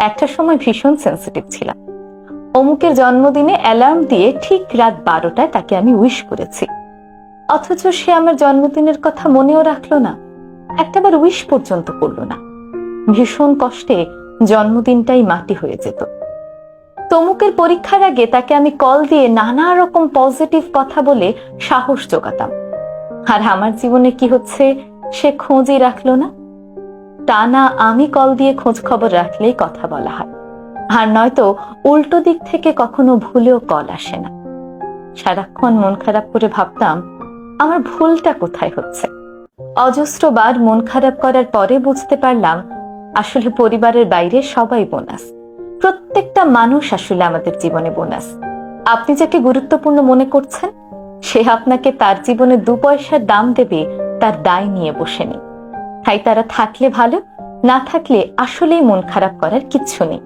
একটা সময় ভীষণ সেন্সিটিভ ছিলাম। অমুকের জন্মদিনে অ্যালার্ম দিয়ে ঠিক রাত 12টায় তাকে আমি উইশ করেছি, অথচ সে আমার জন্মদিনের কথা মনেও রাখলো না, একটাবার উইশ পর্যন্ত করলো না। ভীষণ কষ্টে জন্মদিনটাই মাটি হয়ে যেত। তমুকের পরীক্ষার আগে তাকে আমি কল দিয়ে নানা রকম পজিটিভ কথা বলে সাহস জোগাতাম, আর আমার জীবনে কি হচ্ছে সে খোঁজই রাখলো না। টানা আমি কল দিয়ে খোঁজ খবর রাখলেই কথা বলা হয়, আর নয়তো উল্টো দিক থেকে কখনো ভুলেও কল আসে না। সারাক্ষণ মন খারাপ করে ভাবতাম আমার ভুলটা কোথায় হচ্ছে। অজস্রবার মন খারাপ করার পরে বুঝতে পারলাম আসলে পরিবারের বাইরে সবাই বোনাস। প্রত্যেকটা মানুষ আসলে আমাদের জীবনে বোনাস। আপনি যাকে গুরুত্বপূর্ণ মনে করছেন সে আপনাকে তার জীবনে 2 পয়সার দাম দেবে তার দায় নিয়ে বসেনি। তাই তারা থাকলে ভালো, না থাকলে আসলেই মন খারাপ করার কিচ্ছু নেই।